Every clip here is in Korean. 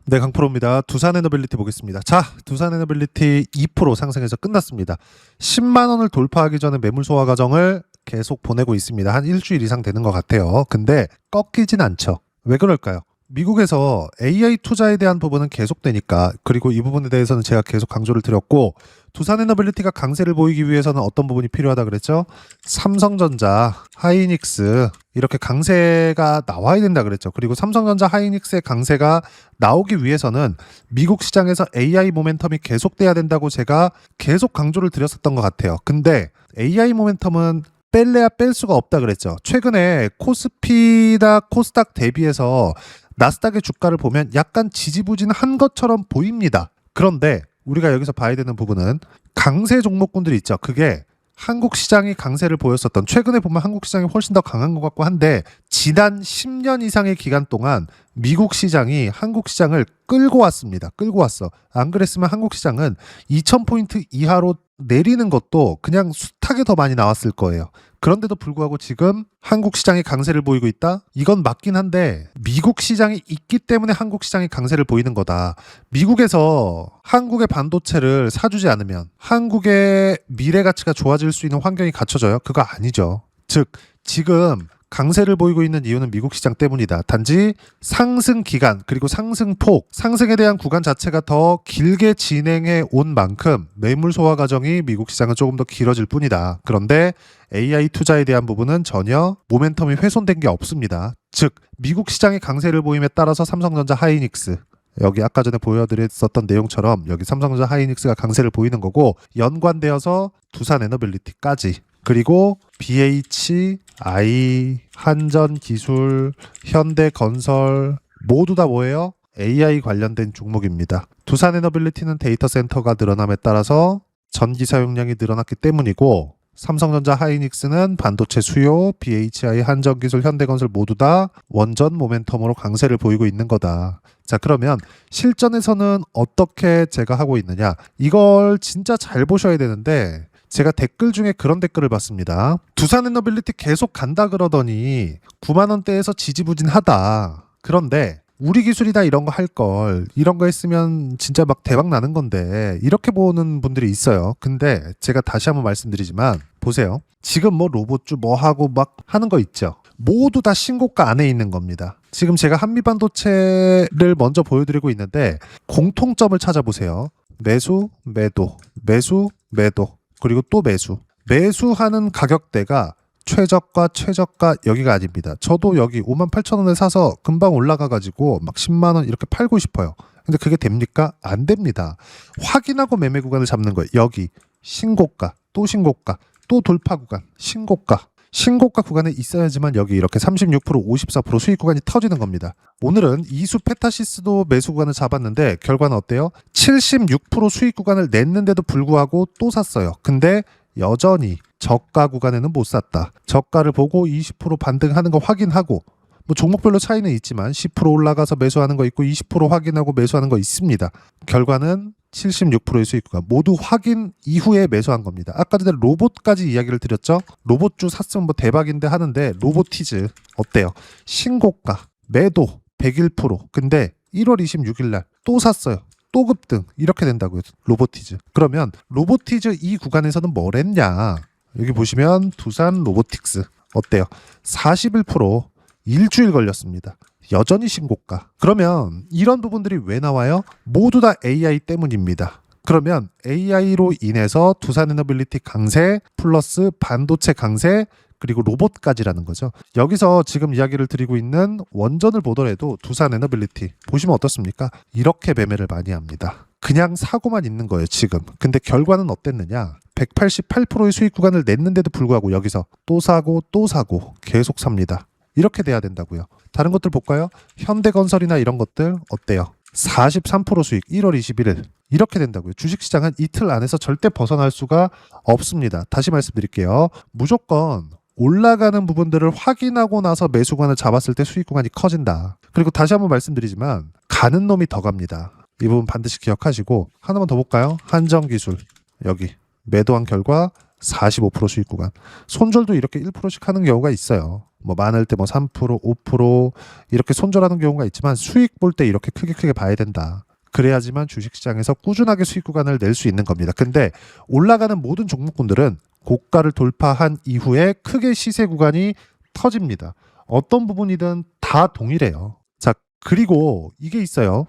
네, 강프로입니다. 두산에너빌리티 보겠습니다. 자, 두산에너빌리티 2% 상승해서 끝났습니다. 10만 원을 돌파하기 전에 매물 소화 과정을 계속 보내고 있습니다. 한 일주일 이상 되는 것 같아요. 근데 꺾이진 않죠. 왜 그럴까요? 미국에서 AI 투자에 대한 부분은 계속되니까, 그리고 이 부분에 대해서는 제가 계속 강조를 드렸고, 두산에너빌리티가 강세를 보이기 위해서는 어떤 부분이 필요하다 그랬죠? 삼성전자, 하이닉스 이렇게 강세가 나와야 된다 그랬죠. 그리고 삼성전자, 하이닉스의 강세가 나오기 위해서는 미국 시장에서 AI 모멘텀이 계속돼야 된다고 제가 계속 강조를 드렸었던 것 같아요. 근데 AI 모멘텀은 뺄래야 뺄 수가 없다 그랬죠. 최근에 코스피나 코스닥 대비해서 나스닥의 주가를 보면 약간 지지부진한 것처럼 보입니다. 그런데 우리가 여기서 봐야 되는 부분은 강세 종목군들이 있죠. 그게 한국 시장이 강세를 보였었던, 최근에 보면 한국 시장이 훨씬 더 강한 것 같고 한데, 지난 10년 이상의 기간 동안 미국 시장이 한국 시장을 끌고 왔습니다. 끌고 왔어. 안 그랬으면 한국 시장은 2000포인트 이하로 내리는 것도 그냥 숱하게 더 많이 나왔을 거예요. 그런데도 불구하고 지금 한국 시장이 강세를 보이고 있다? 이건 맞긴 한데 미국 시장이 있기 때문에 한국 시장이 강세를 보이는 거다. 미국에서 한국의 반도체를 사주지 않으면 한국의 미래 가치가 좋아질 수 있는 환경이 갖춰져요? 그거 아니죠. 즉 지금 강세를 보이고 있는 이유는 미국 시장 때문이다. 단지 상승 기간 그리고 상승폭, 상승에 대한 구간 자체가 더 길게 진행해 온 만큼 매물 소화 과정이 미국 시장은 조금 더 길어질 뿐이다. 그런데 AI 투자에 대한 부분은 전혀 모멘텀이 훼손된 게 없습니다. 즉 미국 시장이 강세를 보임에 따라서 삼성전자, 하이닉스, 여기 아까 전에 보여드렸었던 내용처럼 여기 삼성전자, 하이닉스가 강세를 보이는 거고, 연관되어서 두산에너빌리티까지, 그리고 BH, I, 한전기술, 현대건설 모두 다 뭐예요? AI 관련된 종목입니다. 두산에너빌리티는 데이터 센터가 늘어남에 따라서 전기 사용량이 늘어났기 때문이고, 삼성전자, 하이닉스는 반도체 수요, BHI, 한전기술, 현대건설 모두 다 원전 모멘텀으로 강세를 보이고 있는 거다. 자, 그러면 실전에서는 어떻게 제가 하고 있느냐? 이걸 진짜 잘 보셔야 되는데, 제가 댓글 중에 그런 댓글을 봤습니다. 두산에너빌리티 계속 간다 그러더니 9만 원대에서 지지부진하다. 그런데 우리 기술이다 이런 거 할 걸, 이런 거 했으면 진짜 막 대박 나는 건데, 이렇게 보는 분들이 있어요. 근데 제가 다시 한번 말씀드리지만 보세요. 지금 뭐 로봇주 뭐 하고 막 하는 거 있죠. 모두 다 신고가 안에 있는 겁니다. 지금 제가 한미반도체를 먼저 보여드리고 있는데 공통점을 찾아보세요. 매수, 매도, 매수, 매도, 그리고 또 매수. 매수하는 가격대가 최저가, 최저가 여기가 아닙니다. 저도 여기 58,000원에 사서 금방 올라가가지고 막 10만 원 이렇게 팔고 싶어요. 근데 그게 됩니까? 안 됩니다. 확인하고 매매 구간을 잡는 거예요. 여기 신고가, 또 신고가, 또 돌파 구간, 신고가. 신고가 구간에 있어야지만 여기 이렇게 36%, 54% 수익 구간이 터지는 겁니다. 오늘은 이수 페타시스도 매수 구간을 잡았는데 결과는 어때요? 76% 수익 구간을 냈는데도 불구하고 또 샀어요. 근데 여전히 저가 구간에는 못 샀다. 저가를 보고 20% 반등하는 거 확인하고, 뭐 종목별로 차이는 있지만 10% 올라가서 매수하는 거 있고 20% 확인하고 매수하는 거 있습니다. 결과는 76%의 수익 구간 모두 확인 이후에 매수한 겁니다. 아까 전에 로봇까지 이야기를 드렸죠. 로봇주 샀으면 뭐 대박인데 하는데, 로보티즈 어때요? 신고가 매도 101%. 근데 1월 26일 날 또 샀어요. 또 급등. 이렇게 된다고요. 로보티즈. 그러면 로보티즈 이 구간에서는 뭘 했냐? 여기 보시면 두산 로보틱스 어때요? 41%. 일주일 걸렸습니다. 여전히 신고가. 그러면 이런 부분들이 왜 나와요? 모두 다 AI 때문입니다. 그러면 AI로 인해서 두산에너빌리티 강세 플러스 반도체 강세 그리고 로봇까지라는 거죠. 여기서 지금 이야기를 드리고 있는 원전을 보더라도 두산에너빌리티 보시면 어떻습니까? 이렇게 매매를 많이 합니다. 그냥 사고만 있는 거예요 지금. 근데 결과는 어땠느냐? 188%의 수익 구간을 냈는데도 불구하고 여기서 또 사고 또 사고 계속 삽니다. 이렇게 돼야 된다고요. 다른 것들 볼까요? 현대건설이나 이런 것들 어때요? 43% 수익 1월 21일 이렇게 된다고요. 주식시장은 이틀 안에서 절대 벗어날 수가 없습니다. 다시 말씀드릴게요. 무조건 올라가는 부분들을 확인하고 나서 매수관을 잡았을 때 수익 구간이 커진다. 그리고 다시 한번 말씀드리지만 가는 놈이 더 갑니다. 이 부분 반드시 기억하시고, 하나만 더 볼까요? 한전기술 여기 매도한 결과 45% 수익 구간. 손절도 이렇게 1%씩 하는 경우가 있어요. 뭐 많을 때 뭐 3%, 5% 이렇게 손절하는 경우가 있지만 수익 볼 때 이렇게 크게 봐야 된다. 그래야지만 주식시장에서 꾸준하게 수익 구간을 낼 수 있는 겁니다. 근데 올라가는 모든 종목군들은 고가를 돌파한 이후에 크게 시세 구간이 터집니다. 어떤 부분이든 다 동일해요. 자, 그리고 이게 있어요.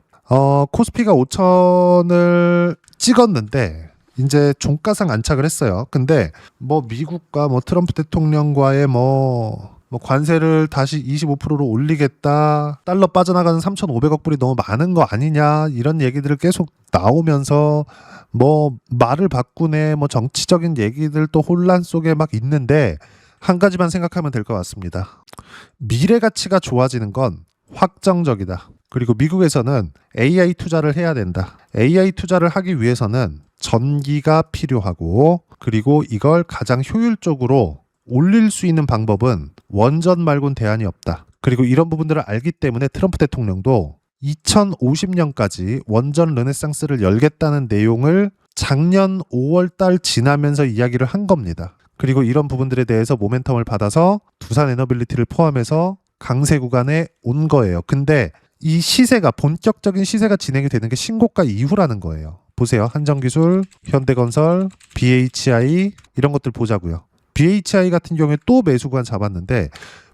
코스피가 5천을 찍었는데 이제 종가상 안착을 했어요. 근데 뭐 미국과 뭐 트럼프 대통령과의 뭐 관세를 다시 25%로 올리겠다. 달러 빠져나가는 3,500억 불이 너무 많은 거 아니냐. 이런 얘기들을 계속 나오면서 뭐 말을 바꾸네. 뭐 정치적인 얘기들 또 혼란 속에 막 있는데 한 가지만 생각하면 될 것 같습니다. 미래 가치가 좋아지는 건 확정적이다. 그리고 미국에서는 AI 투자를 해야 된다. AI 투자를 하기 위해서는 전기가 필요하고 그리고 이걸 가장 효율적으로 올릴 수 있는 방법은 원전 말고는 대안이 없다. 그리고 이런 부분들을 알기 때문에 트럼프 대통령도 2050년까지 원전 르네상스를 열겠다는 내용을 작년 5월 달 지나면서 이야기를 한 겁니다. 그리고 이런 부분들에 대해서 모멘텀을 받아서 두산 에너빌리티를 포함해서 강세 구간에 온 거예요. 근데 이 시세가 본격적인 시세가 진행이 되는 게 신고가 이후라는 거예요. 보세요. 한정기술, 현대건설, BHI 이런 것들 보자고요. BHI 같은 경우에 또 매수 구간 잡았는데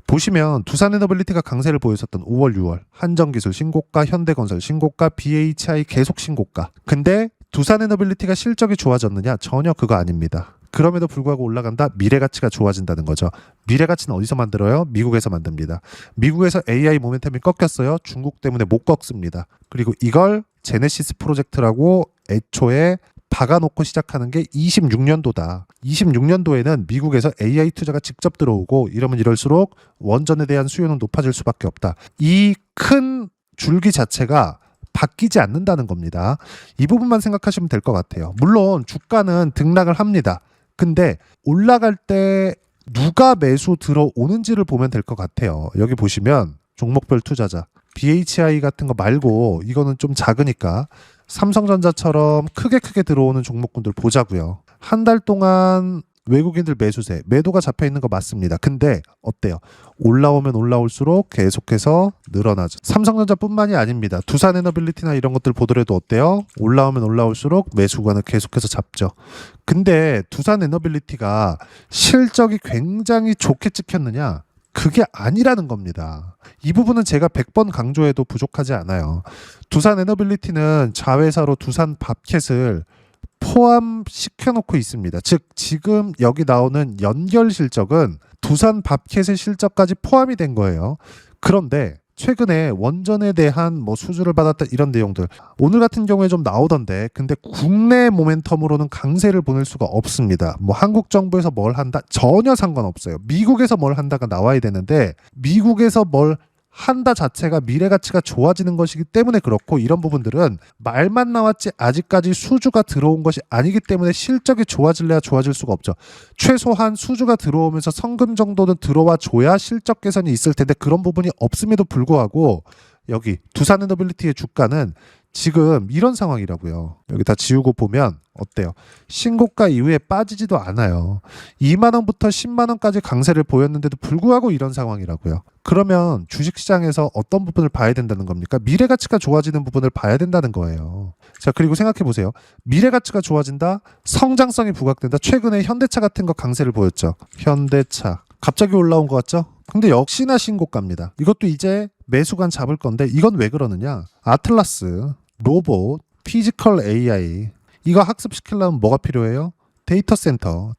보시면 두산에너빌리티가 강세를 보였었던 5월, 6월 한정기술 신고가, 현대건설 신고가, BHI 계속 신고가. 근데 두산에너빌리티가 실적이 좋아졌느냐? 전혀 그거 아닙니다. 그럼에도 불구하고 올라간다? 미래가치가 좋아진다는 거죠. 미래가치는 어디서 만들어요? 미국에서 만듭니다. 미국에서 AI 모멘텀이 꺾였어요. 중국 때문에 못 꺾습니다. 그리고 이걸 제네시스 프로젝트라고 애초에 박아놓고 시작하는 게 26년도다. 26년도에는 미국에서 AI 투자가 직접 들어오고 이러면 이럴수록 원전에 대한 수요는 높아질 수밖에 없다. 이 큰 줄기 자체가 바뀌지 않는다는 겁니다. 이 부분만 생각하시면 될 것 같아요. 물론 주가는 등락을 합니다. 근데 올라갈 때 누가 매수 들어오는지를 보면 될 것 같아요. 여기 보시면 종목별 투자자 BHI 같은 거 말고 이거는 좀 작으니까 삼성전자처럼 크게 들어오는 종목군들 보자고요. 한 달 동안 외국인들 매수세, 매도가 잡혀 있는 거 맞습니다. 근데 어때요? 올라오면 올라올수록 계속해서 늘어나죠. 삼성전자뿐만이 아닙니다. 두산에너빌리티나 이런 것들 보더라도 어때요? 올라오면 올라올수록 매수 구간을 계속해서 잡죠. 근데 두산에너빌리티가 실적이 굉장히 좋게 찍혔느냐? 그게 아니라는 겁니다. 이 부분은 제가 100번 강조해도 부족하지 않아요. 두산에너빌리티는 자회사로 두산 밥켓을 포함시켜 놓고 있습니다. 즉 지금 여기 나오는 연결 실적은 두산 밥켓의 실적까지 포함이 된 거예요. 그런데 최근에 원전에 대한 뭐 수주를 받았다 이런 내용들 오늘 같은 경우에 좀 나오던데 근데 국내 모멘텀으로는 강세를 보낼 수가 없습니다. 뭐 한국 정부에서 뭘 한다 전혀 상관없어요. 미국에서 뭘 한다가 나와야 되는데 미국에서 뭘 한다 자체가 미래 가치가 좋아지는 것이기 때문에 그렇고 이런 부분들은 말만 나왔지 아직까지 수주가 들어온 것이 아니기 때문에 실적이 좋아질래야 좋아질 수가 없죠. 최소한 수주가 들어오면서 성금 정도는 들어와 줘야 실적 개선이 있을 텐데 그런 부분이 없음에도 불구하고 여기 두산에너빌리티의 주가는 지금 이런 상황이라고요. 여기 다 지우고 보면 어때요? 신고가 이후에 빠지지도 않아요. 2만 원부터 10만 원까지 강세를 보였는데도 불구하고 이런 상황이라고요. 그러면 주식시장에서 어떤 부분을 봐야 된다는 겁니까? 미래가치가 좋아지는 부분을 봐야 된다는 거예요. 자, 그리고 생각해 보세요. 미래가치가 좋아진다? 성장성이 부각된다? 최근에 현대차 같은 거 강세를 보였죠. 현대차. 갑자기 올라온 것 같죠? 근데 역시나 신고가입니다. 이것도 이제 매수관 잡을 건데 이건 왜 그러느냐? 아틀라스, 로봇, 피지컬 AI 이거 학습시키려면 뭐가 필요해요? 데이터 센터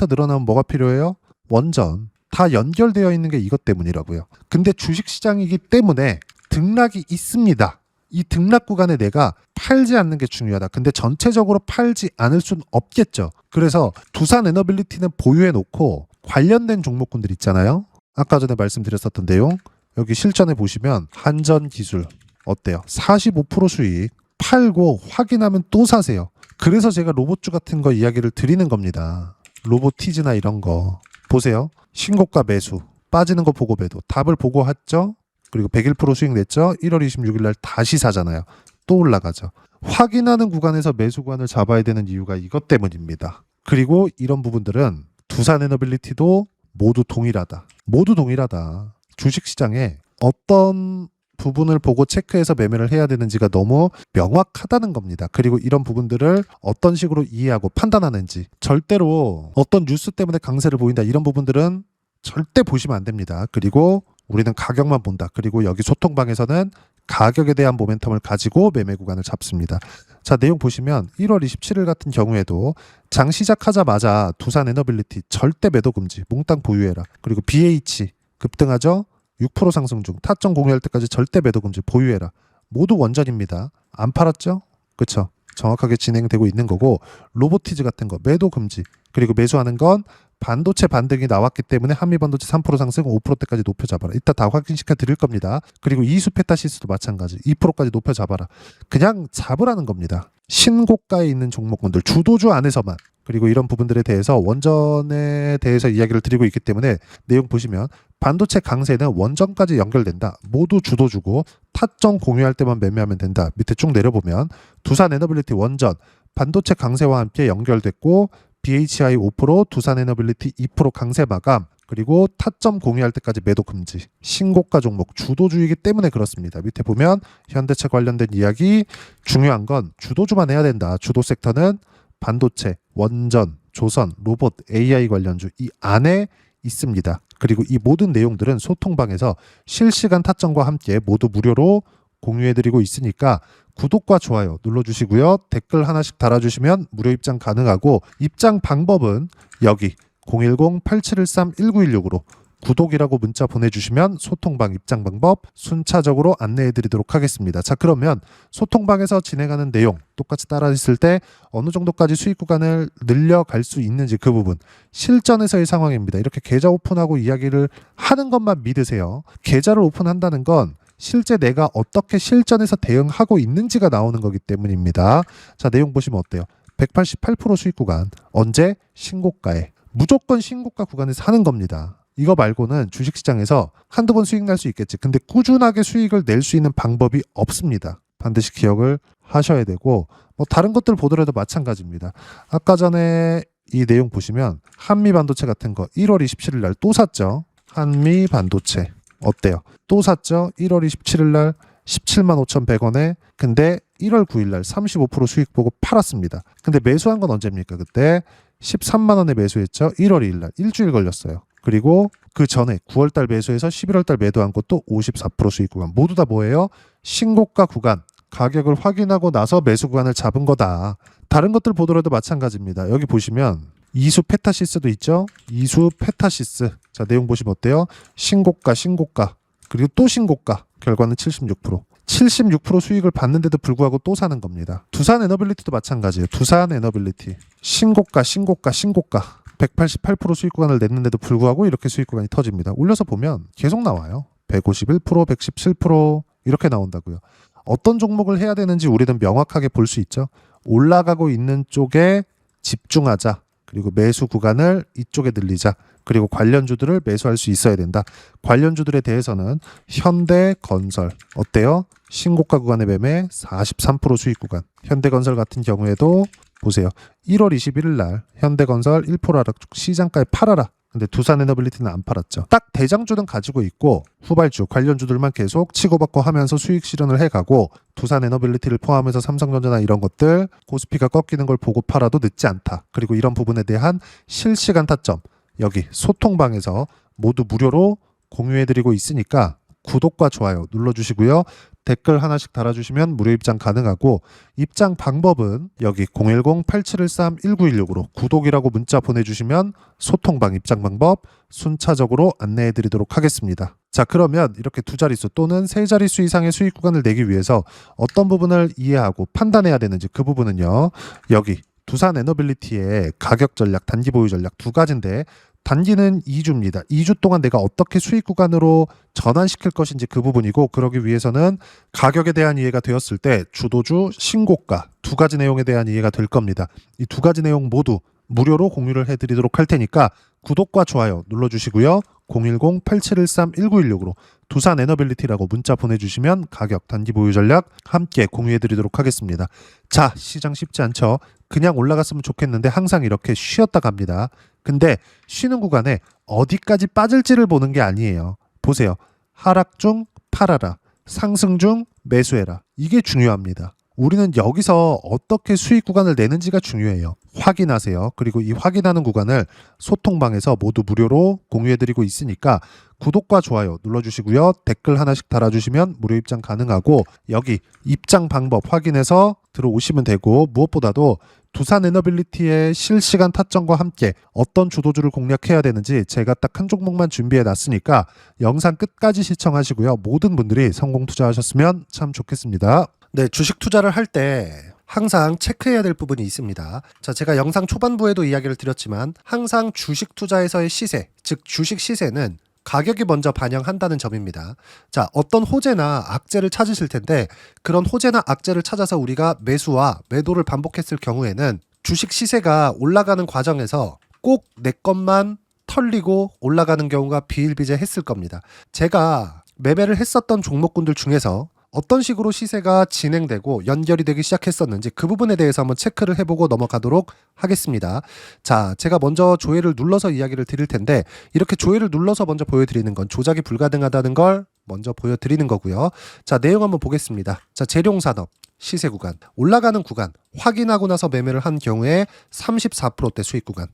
늘어나면 뭐가 필요해요? 원전 다 연결되어 있는 게 이것 때문이라고요. 근데 주식시장이기 때문에 등락이 있습니다. 이 등락 구간에 내가 팔지 않는 게 중요하다. 근데 전체적으로 팔지 않을 수는 없겠죠. 그래서 두산에너빌리티는 보유해 놓고 관련된 종목군들 있잖아요. 아까 전에 말씀드렸었던 내용 여기 실전에 보시면 한전기술 어때요? 45% 수익 팔고 확인하면 또 사세요. 그래서 제가 로봇주 같은 거 이야기를 드리는 겁니다. 로보티즈나 이런 거 보세요. 신고가 매수 빠지는 거 보고 매도 답을 보고 했죠. 그리고 101% 수익 냈죠. 1월 26일 날 다시 사잖아요. 또 올라가죠. 확인하는 구간에서 매수 구간을 잡아야 되는 이유가 이것 때문입니다. 그리고 이런 부분들은 두산에너빌리티도 모두 동일하다. 모두 동일하다. 주식시장에 어떤 부분을 보고 체크해서 매매를 해야 되는지가 너무 명확하다는 겁니다. 그리고 이런 부분들을 어떤 식으로 이해하고 판단하는지, 절대로 어떤 뉴스 때문에 강세를 보인다 이런 부분들은 절대 보시면 안 됩니다. 그리고 우리는 가격만 본다. 그리고 여기 소통방에서는 가격에 대한 모멘텀을 가지고 매매 구간을 잡습니다. 자, 내용 보시면 1월 27일 같은 경우에도 장 시작하자마자 두산에너빌리티 절대 매도 금지, 몽땅 보유해라. 그리고 BH 급등하죠? 6% 상승 중, 타점 공유할 때까지 절대 매도 금지, 보유해라. 모두 원전입니다. 안 팔았죠? 그쵸? 정확하게 진행되고 있는 거고, 로보티즈 같은 거 매도 금지, 그리고 매수하는 건 반도체 반등이 나왔기 때문에 한미반도체 3% 상승 5%대까지 높여 잡아라. 이따 다 확인시켜 드릴 겁니다. 그리고 이수페타시스도 마찬가지 2%까지 높여 잡아라. 그냥 잡으라는 겁니다. 신고가에 있는 종목군들 주도주 안에서만. 그리고 이런 부분들에 대해서 원전에 대해서 이야기를 드리고 있기 때문에 내용 보시면 반도체 강세는 원전까지 연결된다. 모두 주도주고 타점 공유할 때만 매매하면 된다. 밑에 쭉 내려보면 두산에너빌리티 원전 반도체 강세와 함께 연결됐고 BHI 5%, 두산에너빌리티 2% 강세 마감, 그리고 타점 공유할 때까지 매도 금지. 신고가 종목 주도주이기 때문에 그렇습니다. 밑에 보면 현대차 관련된 이야기, 중요한 건 주도주만 해야 된다. 주도 섹터는 반도체, 원전, 조선, 로봇, AI 관련주 이 안에 있습니다. 그리고 이 모든 내용들은 소통방에서 실시간 타점과 함께 모두 무료로 공유해드리고 있으니까 구독과 좋아요 눌러주시고요. 댓글 하나씩 달아주시면 무료 입장 가능하고, 입장 방법은 여기 010-8713-1916으로 구독이라고 문자 보내주시면 소통방 입장 방법 순차적으로 안내해드리도록 하겠습니다. 자, 그러면 소통방에서 진행하는 내용 똑같이 따라했을 때 어느 정도까지 수익 구간을 늘려갈 수 있는지 그 부분, 실전에서의 상황입니다. 이렇게 계좌 오픈하고 이야기를 하는 것만 믿으세요. 계좌를 오픈한다는 건 실제 내가 어떻게 실전에서 대응하고 있는지가 나오는 거기 때문입니다. 자, 내용 보시면 어때요? 188% 수익 구간. 언제? 신고가에. 무조건 신고가 구간에서 하는 겁니다. 이거 말고는 주식시장에서 한두 번 수익 날 수 있겠지. 근데 꾸준하게 수익을 낼 수 있는 방법이 없습니다. 반드시 기억을 하셔야 되고, 뭐 다른 것들 보더라도 마찬가지입니다. 아까 전에 이 내용 보시면 한미반도체 같은 거 1월 27일 날 또 샀죠. 한미반도체. 어때요? 또 샀죠? 1월 27일 날 17만 5,100원에. 근데 1월 9일 날 35% 수익 보고 팔았습니다. 근데 매수한 건 언제입니까? 그때 13만 원에 매수했죠? 1월 2일 날. 일주일 걸렸어요. 그리고 그 전에 9월 달 매수해서 11월 달 매도한 것도 54% 수익 구간. 모두 다 뭐예요? 신고가 구간. 가격을 확인하고 나서 매수 구간을 잡은 거다. 다른 것들 보더라도 마찬가지입니다. 여기 보시면 이수페타시스도 있죠? 이수페타시스. 자, 내용 보시면 어때요? 신고가, 신고가. 그리고 또 신고가. 결과는 76%. 76% 수익을 받는데도 불구하고 또 사는 겁니다. 두산에너빌리티도 마찬가지예요. 두산에너빌리티. 신고가, 신고가, 신고가. 188% 수익 구간을 냈는데도 불구하고 이렇게 수익 구간이 터집니다. 올려서 보면 계속 나와요. 151%, 117% 이렇게 나온다고요. 어떤 종목을 해야 되는지 우리는 명확하게 볼 수 있죠. 올라가고 있는 쪽에 집중하자. 그리고 매수 구간을 이쪽에 늘리자. 그리고 관련주들을 매수할 수 있어야 된다. 관련주들에 대해서는 현대건설 어때요? 신고가 구간의 매매 43% 수익 구간. 현대건설 같은 경우에도 보세요. 1월 21일 날 현대건설 1% 하락 시장가에 팔아라. 근데 두산에너빌리티는 안 팔았죠. 딱 대장주는 가지고 있고 후발주, 관련주들만 계속 치고받고 하면서 수익 실현을 해가고, 두산에너빌리티를 포함해서 삼성전자나 이런 것들 코스피가 꺾이는 걸 보고 팔아도 늦지 않다. 그리고 이런 부분에 대한 실시간 타점 여기 소통방에서 모두 무료로 공유해드리고 있으니까 구독과 좋아요 눌러주시고요. 댓글 하나씩 달아주시면 무료 입장 가능하고, 입장 방법은 여기 010-8713-1916으로 구독이라고 문자 보내주시면 소통방 입장 방법 순차적으로 안내해드리도록 하겠습니다. 자, 그러면 이렇게 두 자릿수 또는 세 자릿수 이상의 수익 구간을 내기 위해서 어떤 부분을 이해하고 판단해야 되는지 그 부분은요. 여기 두산에너빌리티의 가격 전략, 단기 보유 전략 두 가지인데, 단기는 2주입니다. 2주 동안 내가 어떻게 수익 구간으로 전환시킬 것인지 그 부분이고, 그러기 위해서는 가격에 대한 이해가 되었을 때 주도주, 신고가 두 가지 내용에 대한 이해가 될 겁니다. 이 두 가지 내용 모두 무료로 공유를 해드리도록 할 테니까 구독과 좋아요 눌러주시고요. 010-8713-1916으로 두산 에너빌리티라고 문자 보내주시면 가격, 단기 보유 전략 함께 공유해드리도록 하겠습니다. 자, 시장 쉽지 않죠? 그냥 올라갔으면 좋겠는데 항상 이렇게 쉬었다 갑니다. 근데 쉬는 구간에 어디까지 빠질지를 보는 게 아니에요. 보세요. 하락 중 팔아라. 상승 중 매수해라. 이게 중요합니다. 우리는 여기서 어떻게 수익 구간을 내는지가 중요해요. 확인하세요. 그리고 이 확인하는 구간을 소통방에서 모두 무료로 공유해드리고 있으니까 구독과 좋아요 눌러주시고요. 댓글 하나씩 달아주시면 무료 입장 가능하고 여기 입장 방법 확인해서 들어오시면 되고 무엇보다도 두산 에너빌리티의 실시간 타점과 함께 어떤 주도주를 공략해야 되는지 제가 딱 한 종목만 준비해 놨으니까 영상 끝까지 시청하시고요. 모든 분들이 성공 투자하셨으면 참 좋겠습니다. 네, 주식 투자를 할 때 항상 체크해야 될 부분이 있습니다. 자, 제가 영상 초반부에도 이야기를 드렸지만 항상 주식 투자에서의 시세, 즉 주식 시세는 가격이 먼저 반영한다는 점입니다. 자, 어떤 호재나 악재를 찾으실 텐데 그런 호재나 악재를 찾아서 우리가 매수와 매도를 반복했을 경우에는 주식 시세가 올라가는 과정에서 꼭 내 것만 털리고 올라가는 경우가 비일비재했을 겁니다. 제가 매매를 했었던 종목군들 중에서 어떤 식으로 시세가 진행되고 연결이 되기 시작했었는지 그 부분에 대해서 한번 체크를 해보고 넘어가도록 하겠습니다. 자, 제가 먼저 조회를 눌러서 이야기를 드릴 텐데 이렇게 조회를 눌러서 먼저 보여드리는 건 조작이 불가능하다는 걸 먼저 보여드리는 거고요. 자, 내용 한번 보겠습니다. 자, 재룡산업 시세 구간, 올라가는 구간 확인하고 나서 매매를 한 경우에 34%대 수익 구간.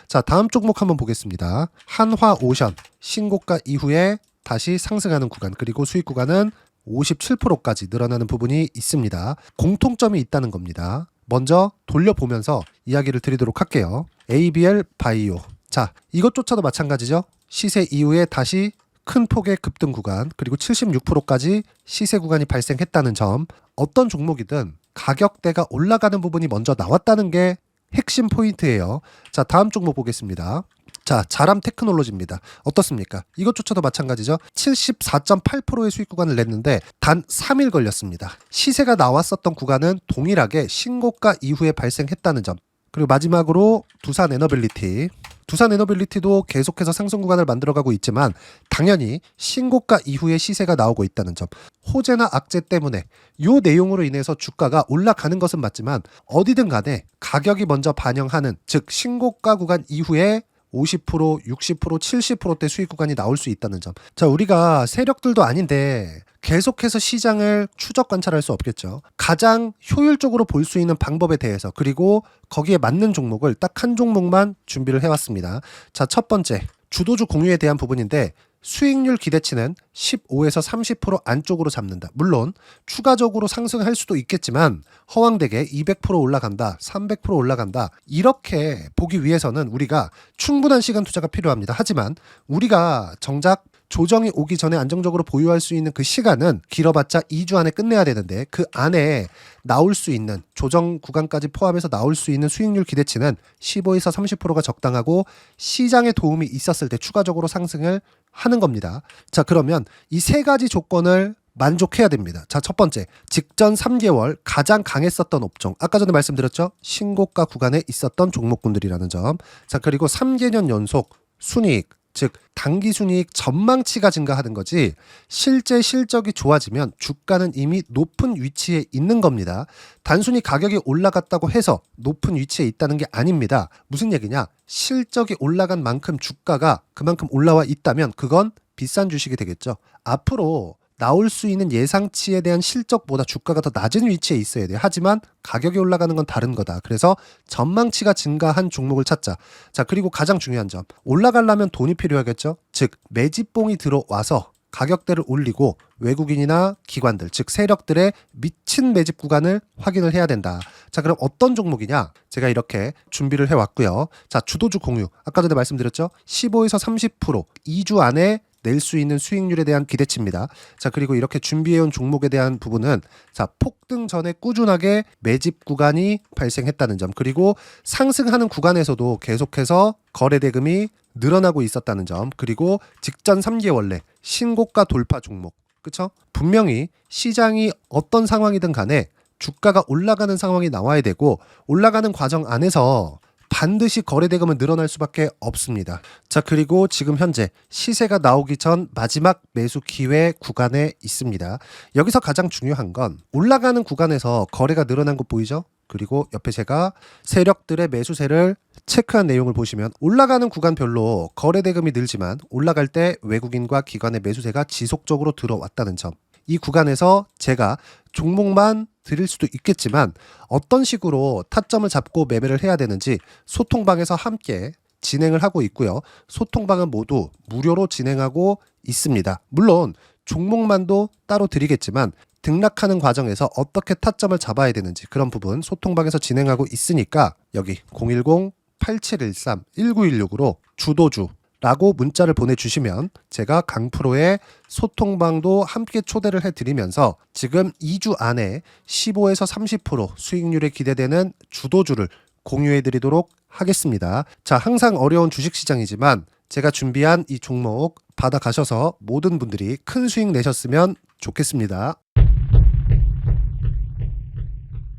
자, 다음 종목 한번 보겠습니다. 한화오션 신고가 이후에 다시 상승하는 구간, 그리고 수익 구간은 57%까지 늘어나는 부분이 있습니다. 공통점이 있다는 겁니다. 먼저 돌려보면서 이야기를 드리도록 할게요. ABL 바이오. 자, 이것조차도 마찬가지죠. 시세 이후에 다시 큰 폭의 급등 구간, 그리고 76%까지 시세 구간이 발생했다는 점. 어떤 종목이든 가격대가 올라가는 부분이 먼저 나왔다는 게 핵심 포인트예요. 자, 다음 종목 보겠습니다. 자, 자람 테크놀로지입니다. 어떻습니까? 이것조차도 마찬가지죠. 74.8%의 수익 구간을 냈는데 단 3일 걸렸습니다. 시세가 나왔었던 구간은 동일하게 신고가 이후에 발생했다는 점. 그리고 마지막으로 두산 에너빌리티. 두산 에너빌리티도 계속해서 상승 구간을 만들어가고 있지만 당연히 신고가 이후에 시세가 나오고 있다는 점. 호재나 악재 때문에 이 내용으로 인해서 주가가 올라가는 것은 맞지만 어디든 간에 가격이 먼저 반영하는, 즉 신고가 구간 이후에 50%, 60%, 70%대 수익 구간이 나올 수 있다는 점. 자, 우리가 세력들도 아닌데 계속해서 시장을 추적 관찰할 수 없겠죠. 가장 효율적으로 볼 수 있는 방법에 대해서, 그리고 거기에 맞는 종목을 딱 한 종목만 준비를 해왔습니다. 자, 첫 번째 주도주 공유에 대한 부분인데 수익률 기대치는 15에서 30% 안쪽으로 잡는다. 물론 추가적으로 상승할 수도 있겠지만 허황되게 200% 올라간다, 300% 올라간다, 이렇게 보기 위해서는 우리가 충분한 시간 투자가 필요합니다. 하지만 우리가 정작 조정이 오기 전에 안정적으로 보유할 수 있는 그 시간은 길어봤자 2주 안에 끝내야 되는데 그 안에 나올 수 있는 조정 구간까지 포함해서 나올 수 있는 수익률 기대치는 15에서 30%가 적당하고 시장에 도움이 있었을 때 추가적으로 상승을 하는 겁니다. 자, 그러면 이 세 가지 조건을 만족해야 됩니다. 자, 첫 번째, 직전 3개월 가장 강했었던 업종. 아까 전에 말씀드렸죠? 신고가 구간에 있었던 종목군들이라는 점. 자, 그리고 3개년 연속 순이익, 즉 단기 순이익 전망치가 증가하는 거지 실제 실적이 좋아지면 주가는 이미 높은 위치에 있는 겁니다. 단순히 가격이 올라갔다고 해서 높은 위치에 있다는 게 아닙니다. 무슨 얘기냐? 실적이 올라간 만큼 주가가 그만큼 올라와 있다면 그건 비싼 주식이 되겠죠. 앞으로 나올 수 있는 예상치에 대한 실적보다 주가가 더 낮은 위치에 있어야 돼요. 하지만 가격이 올라가는 건 다른 거다. 그래서 전망치가 증가한 종목을 찾자. 자, 그리고 가장 중요한 점. 올라가려면 돈이 필요하겠죠. 즉 매집봉이 들어와서 가격대를 올리고 외국인이나 기관들, 즉 세력들의 미친 매집 구간을 확인을 해야 된다. 자, 그럼 어떤 종목이냐? 제가 이렇게 준비를 해왔고요. 자, 주도주 공유. 아까 전에 말씀드렸죠. 15에서 30% 2주 안에 낼 수 있는 수익률에 대한 기대치입니다. 자, 그리고 이렇게 준비해온 종목에 대한 부분은 자, 폭등 전에 꾸준하게 매집 구간이 발생했다는 점, 그리고 상승하는 구간에서도 계속해서 거래 대금이 늘어나고 있었다는 점, 그리고 직전 3개월 내 신고가 돌파 종목. 그쵸? 분명히 시장이 어떤 상황이든 간에 주가가 올라가는 상황이 나와야 되고 올라가는 과정 안에서 반드시 거래대금은 늘어날 수밖에 없습니다. 자, 그리고 지금 현재 시세가 나오기 전 마지막 매수 기회 구간에 있습니다. 여기서 가장 중요한 건 올라가는 구간에서 거래가 늘어난 거 보이죠? 그리고 옆에 제가 세력들의 매수세를 체크한 내용을 보시면 올라가는 구간별로 거래대금이 늘지만 올라갈 때 외국인과 기관의 매수세가 지속적으로 들어왔다는 점. 이 구간에서 제가 종목만 드릴 수도 있겠지만 어떤 식으로 타점을 잡고 매매를 해야 되는지 소통방에서 함께 진행을 하고 있고요. 소통방은 모두 무료로 진행하고 있습니다. 물론 종목만도 따로 드리겠지만 등락하는 과정에서 어떻게 타점을 잡아야 되는지 그런 부분 소통방에서 진행하고 있으니까 여기 010-8713-1916으로 주도주 라고 문자를 보내주시면 제가 강프로의 소통방도 함께 초대를 해드리면서 지금 2주 안에 15에서 30% 수익률이 기대되는 주도주를 공유해드리도록 하겠습니다. 자, 항상 어려운 주식시장이지만 제가 준비한 이 종목 받아가셔서 모든 분들이 큰 수익 내셨으면 좋겠습니다.